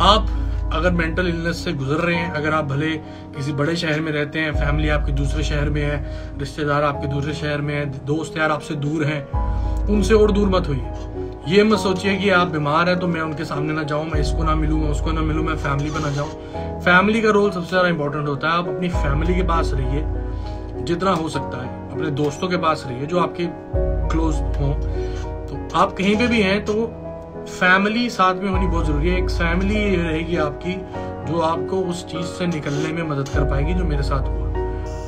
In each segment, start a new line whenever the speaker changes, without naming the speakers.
आप अगर mental illness से गुजर रहे हैं, अगर आप भले किसी बड़े शहर में रहते हैं, फैमिली आपके दूसरे शहर में है, रिश्तेदार आपके दूसरे शहर में है, दोस्त यार आपसे दूर हैं, उनसे और दूर मत होइए। ये मत सोचिए कि आप बीमार हैं तो मैं उनके सामने ना जाऊं, मैं इसको ना मिलूं, मैं उसको ना मिलूं, मैं फैमिली पर ना जाऊं। फैमिली का रोल सबसे ज्यादा इंपॉर्टेंट होता है। आप अपनी फैमिली के पास रहिए जितना हो सकता है, अपने दोस्तों के पास रहिए जो आपके क्लोज हों। तो आप कहीं पे भी हैं तो फैमिली साथ में होनी बहुत जरूरी है। एक फैमिली रहेगी आपकी जो आपको उस चीज से निकलने में मदद कर पाएगी, जो मेरे साथ हुआ।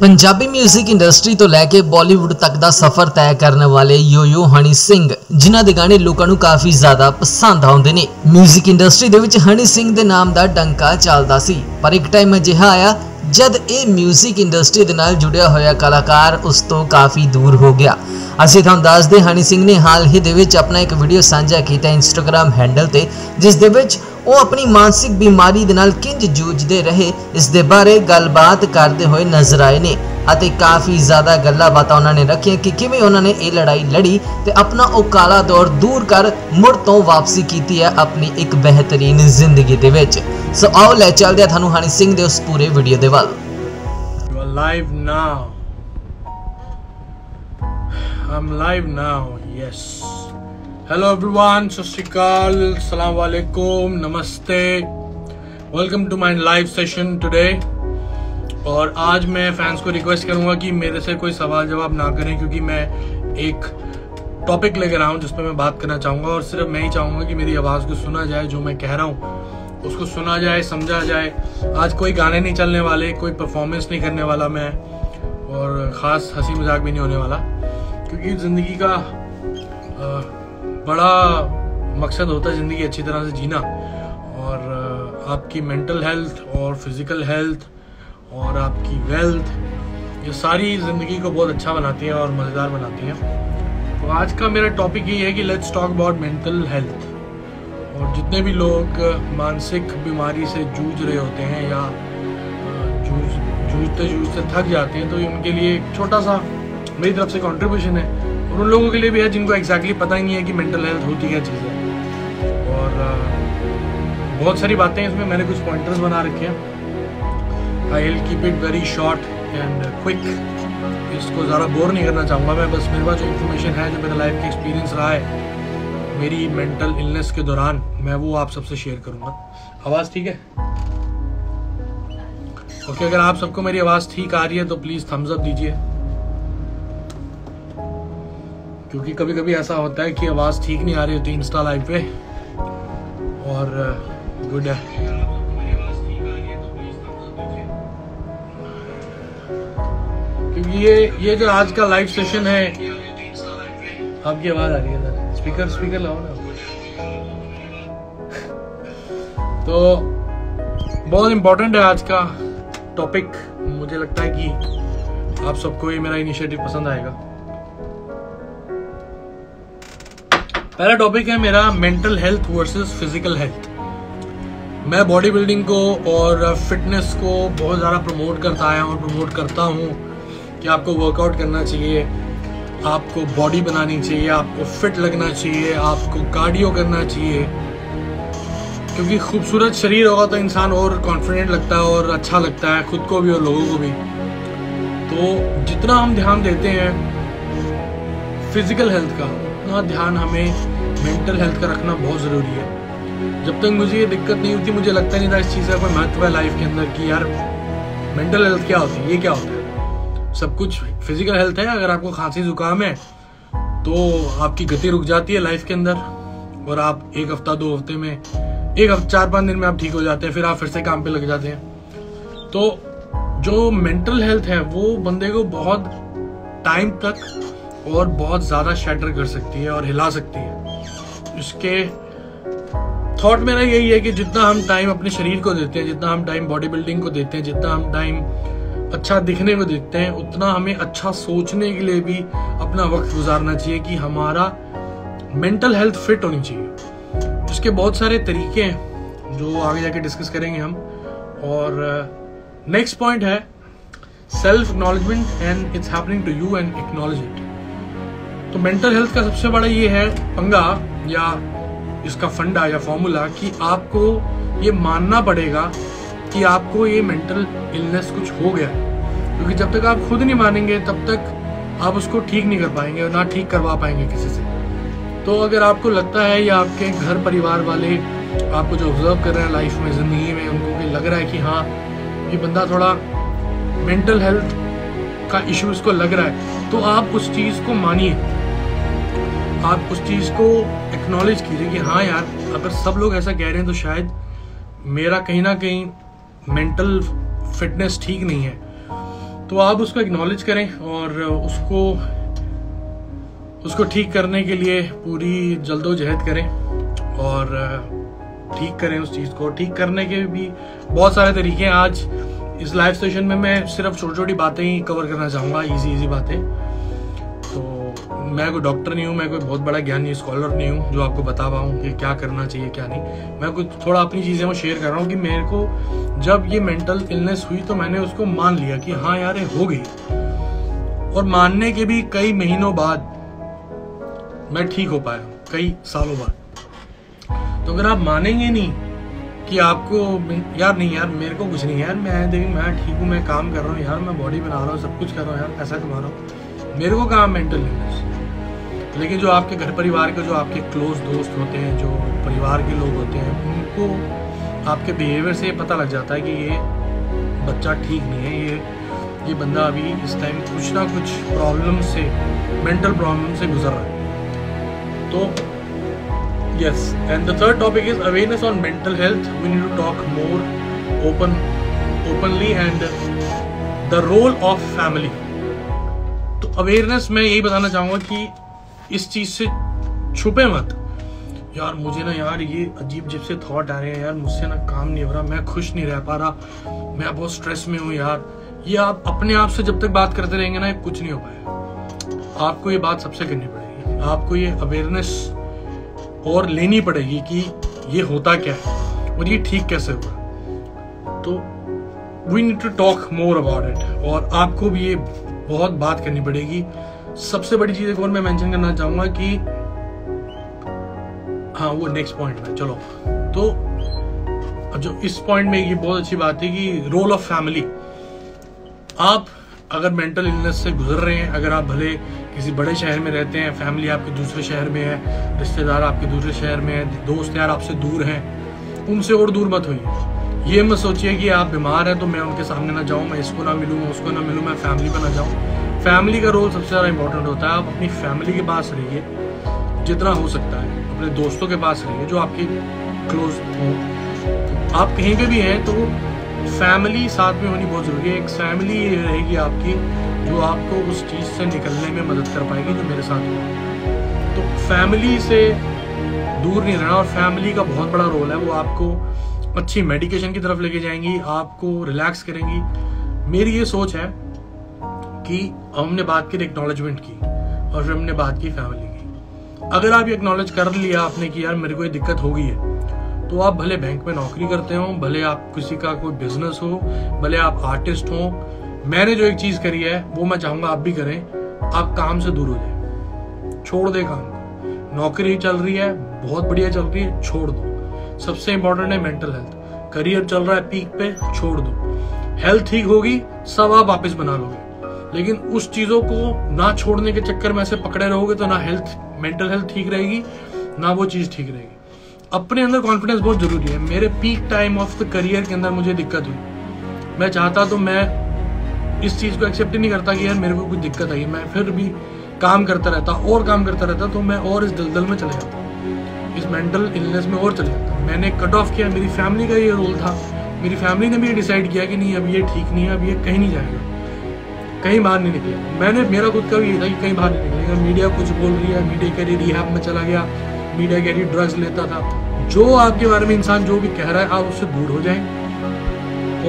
पंजाबी म्यूजिक इंडस्ट्री तो लैके बॉलीवुड तक दा सफर तय करने वाले यो-यो हनी सिंह, जिन्हां दे गाने लोकां नूं काफी ज्यादा पसंद आउंदे ने। म्यूजिक इंडस्ट्री दे विच हनी सिंह दे नाम दा डंका चलदा सी, पर एक टाइम अजिहा आया जद ये म्यूजिक इंडस्ट्री दे नाल जुड़िया होया कलाकार उस तो काफी दूर हो गया। ਅਸੀਂ ਤੁਹਾਨੂੰ ਦੱਸ ਦੇ हनी सिंह ने हाल ही दे विच अपना एक वीडियो साझा किया इंस्टाग्राम हैंडल ते, जिस दे विच ਉਹ अपनी मानसिक बीमारी दे नाल किंज जूझदे रहे इस दे बारे गलबात करते हुए नजर आए ने ਅਤੇ काफ़ी ज़्यादा गल्लां बातां उन्होंने रखियां कि किवें उन्होंने ये लड़ाई लड़ी ते अपना वो काला दौर दूर कर मुड़ तो वापसी की है अपनी एक बेहतरीन जिंदगी दे विच। सो आओ ले चलदे आ थानू हनी सिंह दे उस पूरे वीडियो दे वल।
You are live now. I'm live now. Yes. Hello everyone. सत श्री अकाल, अस्सलाम वालेकुम, नमस्ते. Welcome to my live session today. और आज मैं फैंस को रिक्वेस्ट करूंगा कि मेरे से कोई सवाल जवाब ना करें, क्योंकि मैं एक टॉपिक लेकर आया हूं जिस पर मैं बात करना चाहूंगा। और सिर्फ मैं ही चाहूंगा कि मेरी आवाज़ को सुना जाए, जो मैं कह रहा हूं उसको सुना जाए, समझा जाए। आज कोई गाने नहीं चलने वाले, कोई परफॉर्मेंस नहीं करने वाला मैं, और ख़ास हंसी मजाक भी नहीं होने वाला, क्योंकि ज़िंदगी का बड़ा मकसद होता है ज़िंदगी अच्छी तरह से जीना। और आपकी मेंटल हेल्थ और फिज़िकल हेल्थ और आपकी वेल्थ, ये सारी ज़िंदगी को बहुत अच्छा बनाती हैं और मज़ेदार बनाती हैं। तो आज का मेरा टॉपिक ये है कि let's talk about mental health. और जितने भी लोग मानसिक बीमारी से जूझ रहे होते हैं या जूझते जूझते थक जाते हैं, तो ये उनके लिए एक छोटा सा मेरी तरफ से कंट्रीब्यूशन है। और उन लोगों के लिए भी है जिनको एग्जैक्टली पता ही नहीं है कि मेंटल हेल्थ होती क्या चीज़ है। और बहुत सारी बातें इसमें मैंने कुछ पॉइंटर्स बना रखे हैं। I will keep it very short and quick. इसको ज़्यादा बोर नहीं करना चाहूँगा मैं, बस मेरे पास जो इन्फॉर्मेशन है, जो मेरा लाइफ का एक्सपीरियंस रहा है मेरी मेंटल इलनेस के दौरान, मैं वो आप सबसे शेयर करूँगा। आवाज़ ठीक है? ओके, अगर आप सबको मेरी आवाज़ ठीक आ रही है तो प्लीज़ थम्स अप दीजिए, क्योंकि कभी कभी ऐसा होता है कि आवाज़ ठीक नहीं आ रही होती इंस्टा लाइव पे। और गुड है, क्योंकि ये जो आज का लाइव सेशन है, आपकी आवाज़ आ रही है सर, स्पीकर लगाओ ना। तो बहुत इम्पोर्टेंट है आज का टॉपिक। मुझे लगता है कि आप सबको ये मेरा इनिशिएटिव पसंद आएगा। पहला टॉपिक है मेरा mental health versus physical health. मैं बॉडी बिल्डिंग को और फिटनेस को बहुत ज़्यादा प्रमोट करता आया हूँ, प्रमोट करता हूँ कि आपको वर्कआउट करना चाहिए, आपको बॉडी बनानी चाहिए, आपको फिट लगना चाहिए, आपको कार्डियो करना चाहिए, क्योंकि खूबसूरत शरीर होगा तो इंसान और कॉन्फिडेंट लगता है और अच्छा लगता है खुद को भी और लोगों को भी। तो जितना हम ध्यान देते हैं फिजिकल हेल्थ का, उतना ध्यान हमें मेंटल हेल्थ का रखना बहुत ज़रूरी है। जब तक मुझे ये दिक्कत नहीं होती, मुझे लगता नहीं था इस चीज़ का कोई महत्व है लाइफ के अंदर कि यार मेंटल हेल्थ क्या होती है, ये क्या होता है। सब कुछ फिजिकल हेल्थ है। अगर आपको खांसी जुकाम है तो आपकी गति रुक जाती है लाइफ के अंदर, और आप एक हफ्ता 2 हफ्ते में, एक हफ्ता 4-5 दिन में आप ठीक हो जाते हैं, फिर आप फिर से काम पे लग जाते हैं। तो जो मेंटल हेल्थ है वो बंदे को बहुत टाइम तक और बहुत ज़्यादा शैटर कर सकती है और हिला सकती है। इसके थॉट मेरा यही है कि जितना हम टाइम अपने शरीर को देते हैं, जितना हम टाइम बॉडी बिल्डिंग को देते हैं, जितना हम टाइम अच्छा दिखने को देते हैं, उतना हमें अच्छा सोचने के लिए भी अपना वक्त गुजारना चाहिए कि हमारा मेंटल हेल्थ फिट होनी चाहिए। इसके बहुत सारे तरीके हैं जो आगे जाके डिस्कस करेंगे हम। और नेक्स्ट पॉइंट है self acknowledgement and it's happening to you and acknowledge it. तो मेंटल हेल्थ का सबसे बड़ा ये है पंगा या इसका फंडा या फॉर्मूला कि आपको ये मानना पड़ेगा कि आपको ये मेंटल इलनेस कुछ हो गया है, क्योंकि जब तक आप खुद नहीं मानेंगे तब तक आप उसको ठीक नहीं कर पाएंगे और ना ठीक करवा पाएंगे किसी से। तो अगर आपको लगता है या आपके घर परिवार वाले आपको जो ऑब्जर्व कर रहे हैं लाइफ में, ज़िंदगी में, उनको लग रहा है कि हाँ ये बंदा थोड़ा मेंटल हेल्थ का इशू इसको लग रहा है, तो आप उस चीज़ को मानिए, आप उस चीज़ को एक्नॉलेज कीजिए कि हाँ यार अगर सब लोग ऐसा कह रहे हैं तो शायद मेरा कहीं ना कहीं मेंटल फिटनेस ठीक नहीं है। तो आप उसको एक्नॉलेज करें और उसको ठीक करने के लिए पूरी जल्दोजहद करें और ठीक करें उस चीज़ को। ठीक करने के भी बहुत सारे तरीके हैं। आज इस लाइव सेशन में मैं सिर्फ छोटी छोटी बातें ही कवर करना चाहूँगा, इजी बातें। तो मैं कोई डॉक्टर नहीं हूँ, मैं कोई बहुत बड़ा ज्ञानी स्कॉलर नहीं हूँ जो आपको बता पाऊँ कि क्या करना चाहिए क्या नहीं। मैं कुछ थोड़ा अपनी चीज़ें वो शेयर कर रहा हूँ कि मेरे को जब ये मेंटल इलनेस हुई तो मैंने उसको मान लिया कि हाँ यार ये हो गई, और मानने के भी कई महीनों बाद मैं ठीक हो पाया, कई सालों बाद। तो अगर आप मानेंगे नहीं कि आपको यार नहीं यार मेरे को कुछ नहीं यार, मैं ठीक हूँ, मैं काम कर रहा हूँ यार, मैं बॉडी बना रहा हूँ, सब कुछ कर रहा हूँ यार, पैसा कमा रहा हूँ, मेरे को कहाँ मेंटल इलनेस। लेकिन जो आपके घर परिवार के जो आपके क्लोज दोस्त होते हैं, जो परिवार के लोग होते हैं, उनको आपके बिहेवियर से पता लग जाता है कि ये बच्चा ठीक नहीं है, ये बंदा अभी इस टाइम कुछ ना कुछ प्रॉब्लम से, मेंटल प्रॉब्लम से गुजर रहा है। तो yes, and the third topic is awareness on mental health. We need to talk more openly and the role of family. तो अवेयरनेस मैं यही बताना चाहूँगा कि इस चीज़ से छुपे मत। यार मुझे ना यार ये अजीब से थॉट आ रहे हैं यार, मुझसे ना काम नहीं हो रहा, मैं खुश नहीं रह पा रहा, मैं बहुत स्ट्रेस में हूँ यार। ये आप अपने आप से जब तक बात करते रहेंगे ना कुछ नहीं हो पाएगा। आपको ये बात सबसे करनी पड़ेगी, आपको ये अवेयरनेस और लेनी पड़ेगी कि ये होता क्या है और ये ठीक कैसे हुआ। तो we need to talk more about it, और आपको भी ये बहुत बात करनी पड़ेगी। सबसे बड़ी चीज एक और मैं मेंशन करना चाहूंगा कि हाँ वो नेक्स्ट पॉइंट में चलो। तो अब जो इस पॉइंट में ये बहुत अच्छी बात है कि रोल ऑफ फैमिली। आप अगर मेंटल इलनेस से गुजर रहे हैं, अगर आप भले किसी बड़े शहर में रहते हैं, फैमिली आपके दूसरे शहर में है, रिश्तेदार आपके दूसरे शहर में है, दोस्त यार आपसे दूर हैं, उनसे और दूर मत होइए। ये मत सोचिए कि आप बीमार हैं तो मैं उनके सामने ना जाऊं, मैं इसको ना मिलूँ, मैं उसको ना मिलूँ, मैं फैमिली पर ना जाऊँ। फैमिली का रोल सबसे ज़्यादा इंपॉर्टेंट होता है। आप अपनी फैमिली के पास रहिए जितना हो सकता है, अपने दोस्तों के पास रहिए जो आपके क्लोज हो। आप कहीं पर भी हैं तो फैमिली साथ में होनी बहुत ज़रूरी है। एक फैमिली ये रहेगी आपकी जो आपको उस चीज़ से निकलने में मदद कर पाएगी जो मेरे साथ हुआ। तो फैमिली से दूर नहीं रहना, और फैमिली का बहुत बड़ा रोल है। वो आपको अच्छी मेडिकेशन की तरफ लेके जाएंगी, आपको रिलैक्स करेंगी। मेरी ये सोच है कि हमने बात की एक्नॉलेजमेंट की और फिर हमने बात की फैमिली की। अगर आप ये एक्नॉलेज कर लिया आपने कि यार मेरे को ये दिक्कत हो गई है, तो आप भले बैंक में नौकरी करते हो, भले आप किसी का कोई बिजनेस हो, भले आप आर्टिस्ट हो, मैंने जो एक चीज करी है वो मैं चाहूंगा आप भी करें। आप काम से दूर हो जाए, छोड़ दे काम को। नौकरी चल रही है बहुत बढ़िया चल रही है, छोड़ दो। सबसे इंपॉर्टेंट है मेंटल हेल्थ। करियर चल रहा है पीक पे, छोड़ दो। हेल्थ ठीक होगी सब आप वापस बना लोगे, लेकिन उस चीजों को ना छोड़ने के चक्कर में ऐसे पकड़े रहोगे तो ना हेल्थ, मेंटल हेल्थ ठीक रहेगी, ना वो चीज ठीक रहेगी। अपने अंदर कॉन्फिडेंस बहुत जरूरी है। मेरे peak time of the career के अंदर मुझे दिक्कत हुई, मैं चाहता तो मैं इस चीज को एक्सेप्ट ही नहीं करता कि यार मेरे को कुछ दिक्कत आई, मैं फिर भी काम करता रहता और काम करता रहता, तो मैं और इस दलदल में चले जाता, इस मेंटल इलनेस में और चले जाता। मैंने कट ऑफ किया, मेरी फैमिली का ये रोल था। मेरी फैमिली ने भी डिसाइड किया कि नहीं अब ये ठीक नहीं है, अब ये कहीं नहीं जाएगा, कहीं बाहर नहीं निकलेगा। मेरा खुद का भी ये था कि कहीं बाहर नहीं निकलेगा। मीडिया कुछ बोल रही है, मीडिया कह रही रिहैब में चला गया, मीडिया कह रही ड्रग्स लेता था। जो आपके बारे में इंसान जो भी कह रहा है आप उससे दूर हो जाएं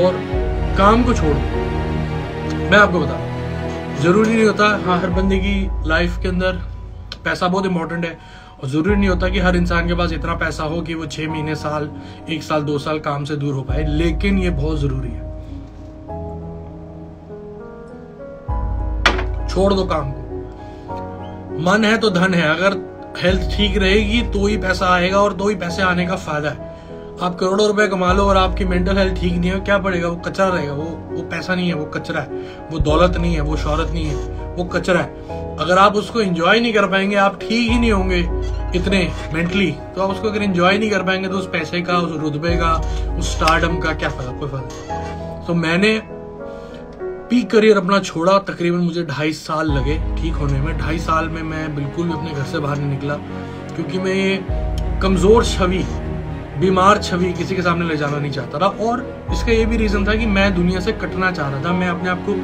और काम को छोड़ दो। मैं आपको बता, जरूरी नहीं होता हाँ हर बंदे की लाइफ के अंदर पैसा बहुत इंपॉर्टेंट है, और जरूरी नहीं होता कि हर इंसान के पास इतना पैसा हो कि वो 6 महीने, साल, 1 साल, 2 साल काम से दूर हो पाए, लेकिन ये बहुत जरूरी है। छोड़ दो काम को। मन है तो धन है। हेल्थ ठीक रहेगी तो ही पैसा आएगा और तो ही पैसे आने का फायदा है। आप करोड़ों रुपए कमा लो और आपकी मेंटल हेल्थ ठीक नहीं है, क्या पड़ेगा? वो कचरा रहेगा। वो पैसा नहीं है, वो कचरा है। वो दौलत नहीं है, वो शोहरत नहीं है, वो कचरा है। अगर आप उसको एंजॉय नहीं कर पाएंगे, आप ठीक ही नहीं होंगे इतने मेंटली, तो आप उसको अगर एंजॉय नहीं कर पाएंगे तो उस पैसे का, उस रुतबे का, उस स्टारडम का क्या फायदा? कोई फायदा नहीं। तो मैंने पीक करियर अपना छोड़ा, तकरीबन मुझे 2.5 साल लगे ठीक होने में। 2.5 साल में मैं बिल्कुल भी अपने घर से बाहर नहीं निकला, क्योंकि मैं ये कमजोर छवि, बीमार छवि किसी के सामने ले जाना नहीं चाहता था। और इसका ये भी रीजन था कि मैं दुनिया से कटना चाह रहा था, मैं अपने आप को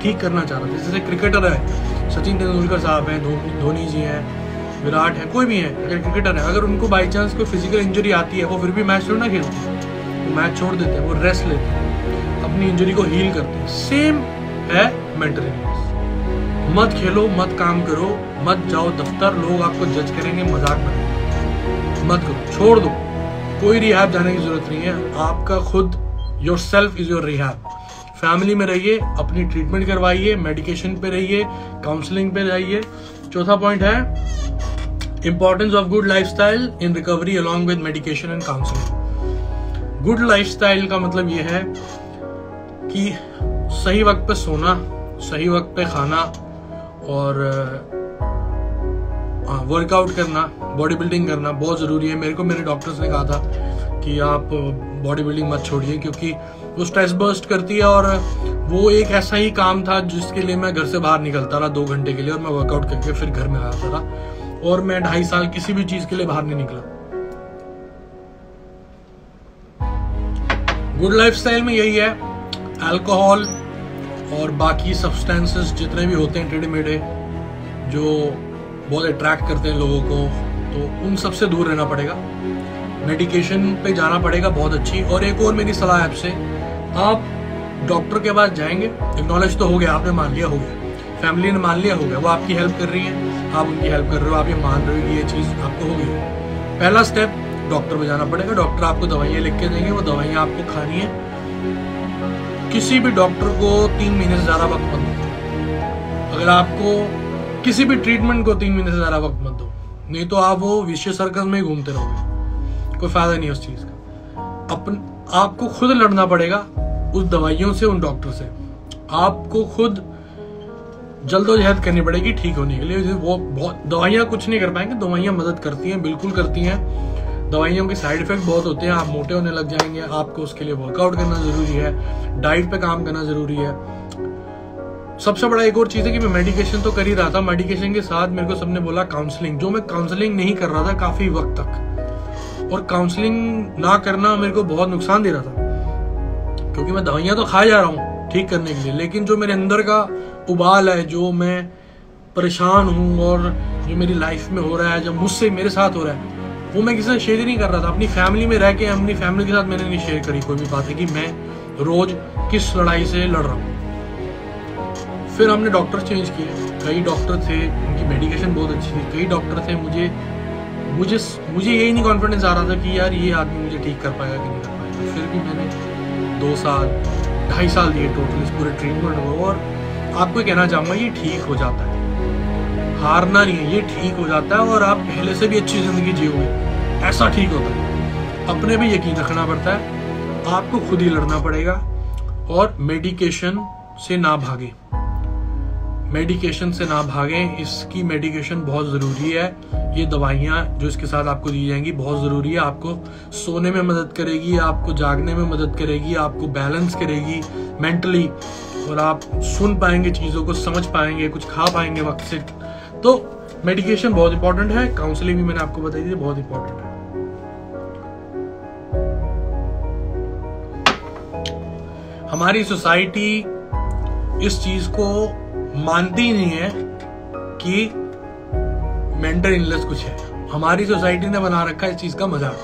ठीक करना चाह रहा था। जैसे क्रिकेटर है, सचिन तेंदुलकर साहब हैं, धोनी जी हैं, विराट है, कोई भी है, अगर क्रिकेटर है, अगर उनको बाई चांस कोई फिजिकल इंजरी आती है, वो फिर भी मैच ना खेलते हैं, वो मैच छोड़ देते हैं, वो रेस्ट लेते हैं, अपनी इंजरी को हील करते हैं। सेम है मेंटल इलनेस। मत खेलो, मत काम करो, मत जाओ दफ्तर, लोग आपको जज करेंगे, मजाक बनाएंगे, मत करो, छोड़ दो। कोई रिहैब जाने की जरूरत नहीं है। आपका खुद, your self is your rehab. Family में रहिए, अपनी ट्रीटमेंट करवाइए, मेडिकेशन पे रहिए, काउंसलिंग पे रहिए। चौथा पॉइंट है importance of good lifestyle in recovery along with medication and counselling. Good lifestyle का मतलब यह है कि सही वक्त पे सोना, सही वक्त पे खाना और वर्कआउट करना, बॉडी बिल्डिंग करना बहुत ज़रूरी है। मेरे को मेरे डॉक्टर्स ने कहा था कि आप बॉडी बिल्डिंग मत छोड़िए, क्योंकि वो स्ट्रेस बर्स्ट करती है। और वो एक ऐसा ही काम था जिसके लिए मैं घर से बाहर निकलता रहा 2 घंटे के लिए, और मैं वर्कआउट करके फिर घर में आता रहा। और मैं 2.5 साल किसी भी चीज़ के लिए बाहर नहीं निकला। गुड लाइफस्टाइल में यही है, अल्कोहल और बाकी सब्सटेंसेस जितने भी होते हैं टेढ़े मेढ़े जो बहुत अट्रैक्ट करते हैं लोगों को, तो उन सब से दूर रहना पड़ेगा। मेडिकेशन पे जाना पड़ेगा बहुत अच्छी। और एक और मेरी सलाह है आपसे, आप डॉक्टर के पास जाएंगे, एक्नॉलेज तो हो गया, आपने मान लिया, हो गया, फैमिली ने मान लिया, हो गया, वो आपकी हेल्प कर रही है, आप उनकी हेल्प कर रहे हो, आप ये मान रहे हो कि ये चीज़ आपको हो गई। पहला स्टेप डॉक्टर पे जाना पड़ेगा। डॉक्टर आपको दवाइयाँ लिख के देंगे, वो दवाइयाँ आपको खानी है। किसी भी डॉक्टर को 3 महीने से ज़्यादा वक्त मत दो। अगर आपको किसी भी ट्रीटमेंट को 3 महीने से ज़्यादा वक्त मत दो, नहीं तो आप वो विशेष सर्कल में ही घूमते रहोगे, कोई फायदा नहीं है उस चीज़ का। आपको खुद लड़ना पड़ेगा उस दवाइयों से, उन डॉक्टर से। आपको खुद जल्दोजहद करनी पड़ेगी ठीक होने के लिए। वो बहुत दवाइयाँ कुछ नहीं कर पाएंगे, दवाइयाँ मदद करती हैं, बिल्कुल करती हैं। दवाइयों के साइड इफेक्ट बहुत होते हैं, आप मोटे होने लग जाएंगे। आपको उसके लिए वर्कआउट करना जरूरी है, डाइट पे काम करना जरूरी है। सबसे बड़ा एक और चीज़ है कि मैं मेडिकेशन तो कर ही रहा था, मेडिकेशन के साथ मेरे को सबने बोला काउंसलिंग, जो मैं काउंसलिंग नहीं कर रहा था काफ़ी वक्त तक। और काउंसलिंग ना करना मेरे को बहुत नुकसान दे रहा था, क्योंकि मैं दवाइयाँ तो खा जा रहा हूँ ठीक करने के लिए, लेकिन जो मेरे अंदर का उबाल है, जो मैं परेशान हूँ और जो मेरी लाइफ में हो रहा है, जो मुझसे मेरे साथ हो रहा है, वो मैं किसी से शेयर ही नहीं कर रहा था। अपनी फैमिली में रह के, अपनी फैमिली के साथ मैंने नहीं शेयर करी कोई भी बात है कि मैं रोज किस लड़ाई से लड़ रहा हूँ। फिर हमने डॉक्टर चेंज किए, कई डॉक्टर थे, उनकी मेडिकेशन बहुत अच्छी थी, कई डॉक्टर थे। मुझे यही नहीं कॉन्फिडेंस आ रहा था कि यार ये आदमी मुझे ठीक कर पाएगा कि नहीं कर पाएगा। फिर भी मैंने 2 साल 2.5 साल दिए टोटल इस पूरे ट्रीटमेंट को। और आपको कहना चाहूँगा ये ठीक हो जाता है, हारना नहीं है, ये ठीक हो जाता है और आप पहले से भी अच्छी जिंदगी जियोगे, ऐसा ठीक होता है। अपने पे यकीन रखना पड़ता है, आपको खुद ही लड़ना पड़ेगा। और मेडिकेशन से ना भागें, मेडिकेशन से ना भागें, इसकी मेडिकेशन बहुत ज़रूरी है। ये दवाइयाँ जो इसके साथ आपको दी जाएंगी बहुत ज़रूरी है। आपको सोने में मदद करेगी, आपको जागने में मदद करेगी, आपको बैलेंस करेगी मेंटली, और आप सुन पाएंगे, चीज़ों को समझ पाएंगे, कुछ खा पाएंगे वक्त से। तो मेडिकेशन बहुत इंपॉर्टेंट है, काउंसलिंग भी मैंने आपको बताई थी, बहुत इंपॉर्टेंट है। हमारी सोसाइटी इस चीज को मानती नहीं है कि मेंटल इलनेस कुछ है। हमारी सोसाइटी ने बना रखा है इस चीज का मजाक।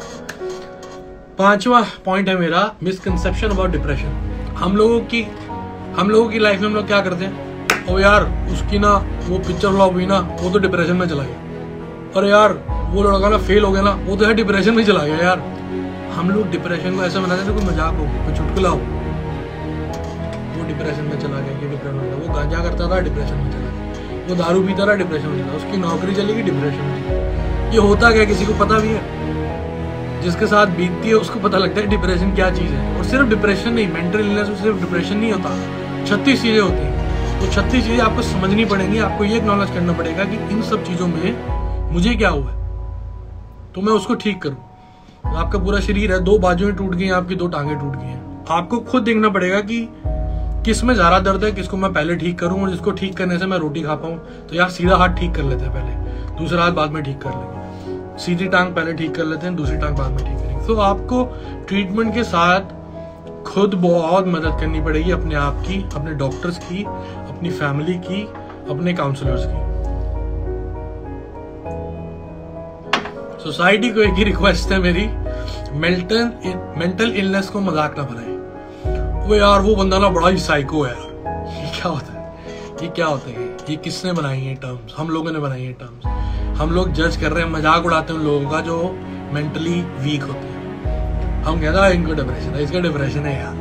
5वां पॉइंट है मेरा, मिसकंसेप्शन अबाउट डिप्रेशन। हम लोगों की लाइफ में हम लोग क्या करते हैं, ओ यार उसकी ना वो पिक्चर फ्लॉप हुई ना, वो तो डिप्रेशन में चला गया। अरे यार वो लड़का ना फेल हो गया ना, वो तो है डिप्रेशन में चला गया। यार हम लोग डिप्रेशन को ऐसा बनाते हैं कोई मजाक हो, कोई चुटकुला हो। वो डिप्रेशन में चला गया, ये डिप्रेशन में, वो गांजा करता था डिप्रेशन में चला गया, वो दारू पीता था डिप्रेशन में चला, उसकी नौकरी चलेगी डिप्रेशन में। ये होता क्या किसी को पता भी है? जिसके साथ बीतती है उसको पता लगता है डिप्रेशन क्या चीज़ है। और सिर्फ डिप्रेशन नहीं, मेंटल इलनेस में सिर्फ डिप्रेशन नहीं होता, 36 चीज़ें होती हैं। तो 36 चीज़ें आपको समझनी पड़ेंगी, आपको ये एक्नॉलेज करना पड़ेगा कि इन सब चीज़ों में मुझे क्या हुआ है तो मैं उसको ठीक करूँ। आपका पूरा शरीर है, 2 बाजुएं टूट गई, आपकी 2 टांगें टूट गई हैं। आपको खुद देखना पड़ेगा कि किस में ज़्यादा दर्द है, किसको मैं पहले ठीक करूँ, और जिसको ठीक करने से मैं रोटी खा पाऊँ। तो यार सीधा हाथ ठीक कर लेते हैं पहले, दूसरा हाथ बाद में ठीक कर लेंगे। सीधी टांग पहले ठीक कर लेते हैं, दूसरी टांग बाद में ठीक करेंगे। तो आपको ट्रीटमेंट के साथ खुद बहुत मदद करनी पड़ेगी, अपने आप की, अपने डॉक्टर्स की, अपनी फैमिली की, अपने काउंसलर्स की। सोसाइटी को एक ही रिक्वेस्ट है मेरी, मेंटल इलनेस को मजाक ना बनाए। वो यार वो बंदा ना बड़ा ही साइको है यार, ये क्या होता है, ये क्या होता है, ये किसने बनाई है टर्म्स? हम लोगों ने बनाई है टर्म्स। हम लोग जज कर रहे हैं, मजाक उड़ाते हैं उन लोगों का जो मेंटली वीक होते हैं। हम कहते हैं इनको डिप्रेशन है, इसका डिप्रेशन है यार,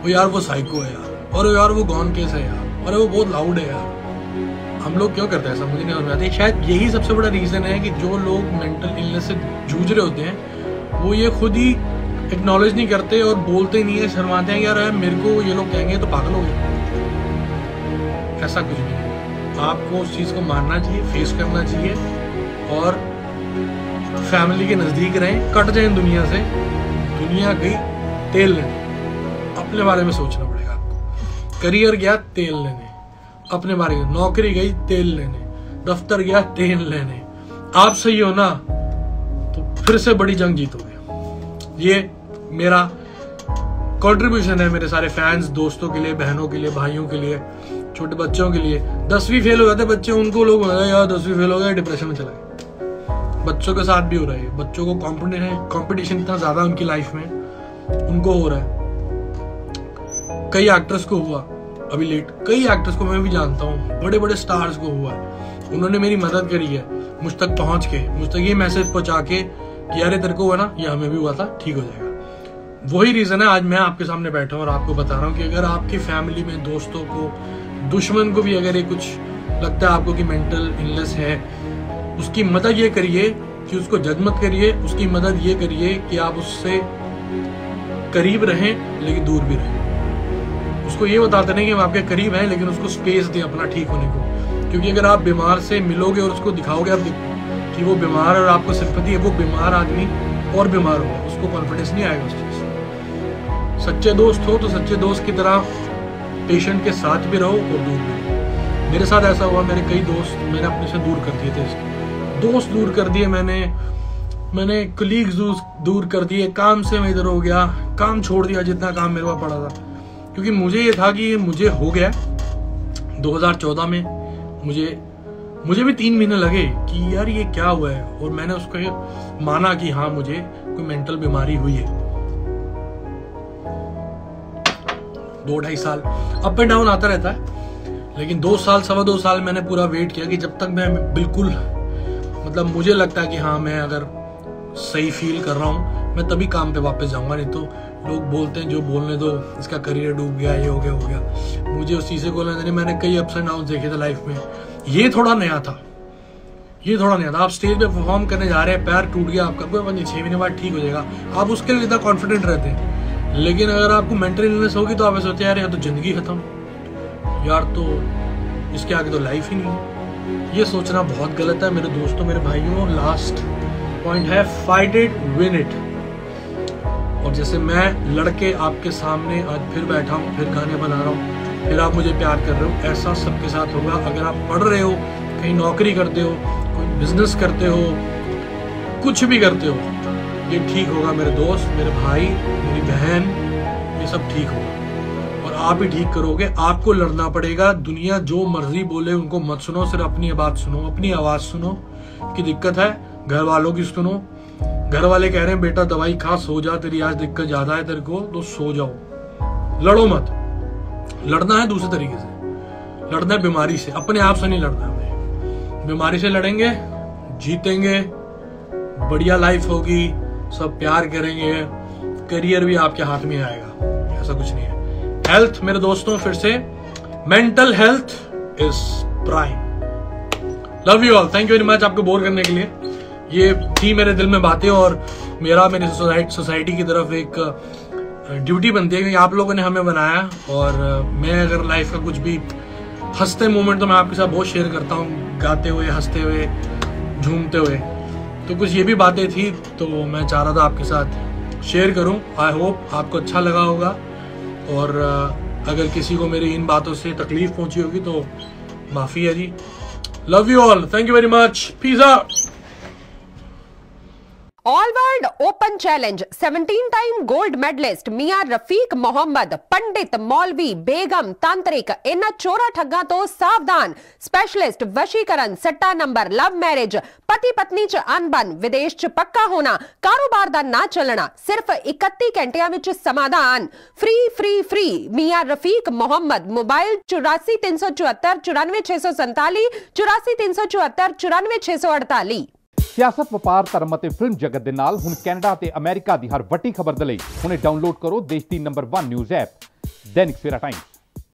वो यार वो साइको है यार, और यार वो गॉन केस है यार, अरे वो बहुत लाउड है यार। हम लोग क्यों करते हैं ऐसा, मुझे नहीं समझ में आता। शायद यही सबसे बड़ा रीजन है कि जो लोग मेंटल इलनेस से जूझ रहे होते हैं वो ये खुद ही एक्नॉलेज नहीं करते और बोलते नहीं है, शर्माते हैं यार मेरे को ये लोग कहेंगे तो पागल हो गए। ऐसा कुछ नहीं है, आपको उस चीज़ को मानना चाहिए, फेस करना चाहिए और फैमिली के नज़दीक रहें। कट जाए दुनिया से, दुनिया गई तेल लेने, अपने बारे में सोचना पड़ेगा आपको। करियर गया तेल लेने, अपने बारे में। नौकरी गई तेल लेने, दफ्तर गया तेल लेने। आप सही हो ना तो फिर से बड़ी जंग जीतोगे। ये मेरा कंट्रीब्यूशन है मेरे सारे फैंस, दोस्तों के लिए, बहनों के लिए, भाइयों के लिए, छोटे बच्चों के लिए। 10वीं फेल हो जाते बच्चे, उनको लोग यार 10वीं फेल हो गया, डिप्रेशन में चला गया। बच्चों के साथ भी हो रहा है, बच्चों को कंपटीशन इतना ज्यादा उनकी लाइफ में, उनको हो रहा है। कई एक्टर्स को हुआ अभी लेट, कई एक्टर्स को मैं भी जानता हूँ, बड़े बड़े स्टार्स को हुआ है। उन्होंने मेरी मदद करी है, मुझ तक पहुंच के, मुझ तक ये मैसेज पहुंचा के कि यार तेरे को हुआ ना, ये हमें भी हुआ था, ठीक हो जाएगा। वही रीजन है आज मैं आपके सामने बैठा हूँ और आपको बता रहा हूँ कि अगर आपकी फैमिली में, दोस्तों को, दुश्मन को भी अगर ये कुछ लगता है आपको कि मेंटल इलनेस है, उसकी मदद ये करिए कि उसको जज मत करिए। उसकी मदद ये करिए कि आप उससे करीब रहें लेकिन दूर भी रहें। उसको ये बताते नहीं कि हम आपके करीब हैं, लेकिन उसको स्पेस दें अपना ठीक होने को। क्योंकि अगर आप बीमार से मिलोगे और उसको दिखाओगे आप कि वो बीमार और आपको सिंपैथी है, वो बीमार आदमी और बीमार होगा, उसको कॉन्फिडेंस नहीं आएगा उस चीज से। सच्चे दोस्त हो तो सच्चे दोस्त की तरह पेशेंट के साथ भी रहो और दूर भी रहो। मेरे साथ ऐसा हुआ, मेरे कई दोस्त मैंने अपने से दूर कर दिए थे, दोस्त दूर कर दिए मैंने कलीग्स दूर कर दिए, काम से मैं इधर हो गया, काम छोड़ दिया जितना काम मेरे पास पड़ा था। क्योंकि मुझे ये था कि मुझे हो गया 2014 में, मुझे भी 3 महीने लगे कि यार ये क्या हुआ है, और मैंने उसको माना कि हाँ मुझे कोई मेंटल बीमारी हुई है। 2-2.5 साल अप एंड डाउन आता रहता है, लेकिन 2 साल 2.25 साल मैंने पूरा वेट किया कि जब तक मैं बिल्कुल मतलब मुझे लगता है कि हाँ मैं अगर सही फील कर रहा हूँ मैं तभी काम पे वापस जाऊंगा। नहीं तो लोग बोलते हैं जो बोलने दो, इसका करियर डूब गया, ये हो गया। मुझे उस चीज़ से बोलना नहीं, मैंने कई अप्स एंड डाउन देखे थे लाइफ में। ये थोड़ा नया था। आप स्टेज पे परफॉर्म करने जा रहे हैं, पैर टूट गया आपका, कोई बात नहीं 6 महीने बाद ठीक हो जाएगा, आप उसके लिए इतना कॉन्फिडेंट रहते हैं। लेकिन अगर आपको मेंटल इलनेस होगी तो आप सोचते हैं यार या तो जिंदगी खत्म, यार तो इसके आगे तो लाइफ ही नहीं है। ये सोचना बहुत गलत है मेरे दोस्तों, मेरे भाइयों। लास्ट पॉइंट है, फाइट इट, विन इट। और जैसे मैं लड़के आपके सामने आज फिर बैठा हूँ, फिर गाने बना रहा हूँ, फिर आप मुझे प्यार कर रहे हो, ऐसा सबके साथ होगा। अगर आप पढ़ रहे हो, कहीं नौकरी करते हो, कोई बिजनेस करते हो, कुछ भी करते हो, ये ठीक होगा मेरे दोस्त, मेरे भाई, मेरी बहन, ये सब ठीक होगा और आप ही ठीक करोगे। आपको लड़ना पड़ेगा। दुनिया जो मर्जी बोले उनको मत सुनो, सिर्फ अपनी बात सुनो, अपनी आवाज सुनो कि दिक्कत है, घर वालों की सुनो। घर वाले कह रहे हैं बेटा दवाई खा, सो जा, तेरी आज दिक्कत ज्यादा है तेरे को, तो सो जाओ, लड़ो मत। लड़ना है दूसरे तरीके से, लड़ना है बीमारी से, अपने आप से नहीं लड़ना हमें। बीमारी से लड़ेंगे, जीतेंगे, बढ़िया लाइफ होगी, सब प्यार करेंगे, करियर भी आपके हाथ में आएगा। ऐसा कुछ नहीं है। हेल्थ मेरे दोस्तों, फिर से mental health is prime. Love you all, thank you very much आपको बोर करने के लिए। ये थी मेरे दिल में बातें, और मेरा मेरी सोसाइटी की तरफ एक ड्यूटी बनती है, क्योंकि आप लोगों ने हमें बनाया। और मैं अगर लाइफ का कुछ भी हंसते मोमेंट तो मैं आपके साथ बहुत शेयर करता हूँ, गाते हुए, हंसते हुए, झूमते हुए। तो कुछ ये भी बातें थी, तो मैं चाह रहा था आपके साथ शेयर करूँ। आई होप आपको अच्छा लगा होगा, और अगर किसी को मेरी इन बातों से तकलीफ पहुंची होगी तो माफ़ी है जी। Love you all, thank you very much, peace out.
All world open challenge 17 time gold medalist Miyan Rafiq Mohammad, पंडित, मौलवी, बेगम, तांत्रिक, इन चोरा ठग्गा तो सावधान। स्पेशलिस्ट वशीकरण, सट्टा नंबर, लव मैरिज, पति पत्नी च अनबन, विदेश च पक्का होना, कारोबार दा ना चलना, सिर्फ 31 घंटिया विच समाधान। फ्री फ्री फ्री मियां रफीक मोहम्मद। मोबाइल 84 374 94 647, 84 374 94 648।
सियासत, ਵਪਾਰ, ਧਰਮ ਅਤੇ ਫਿਲਮ ਜਗਤ ਦੇ ਨਾਲ ਹੁਣ ਕੈਨੇਡਾ ਅਤੇ ਅਮਰੀਕਾ ਦੀ ਹਰ ਵੱਡੀ ਖਬਰ ਦੇ ਲਈ ਹੁਣੇ ਡਾਊਨਲੋਡ ਕਰੋ ਦੇਸ਼ ਦੀ number 1 news app Dainik Savera Times.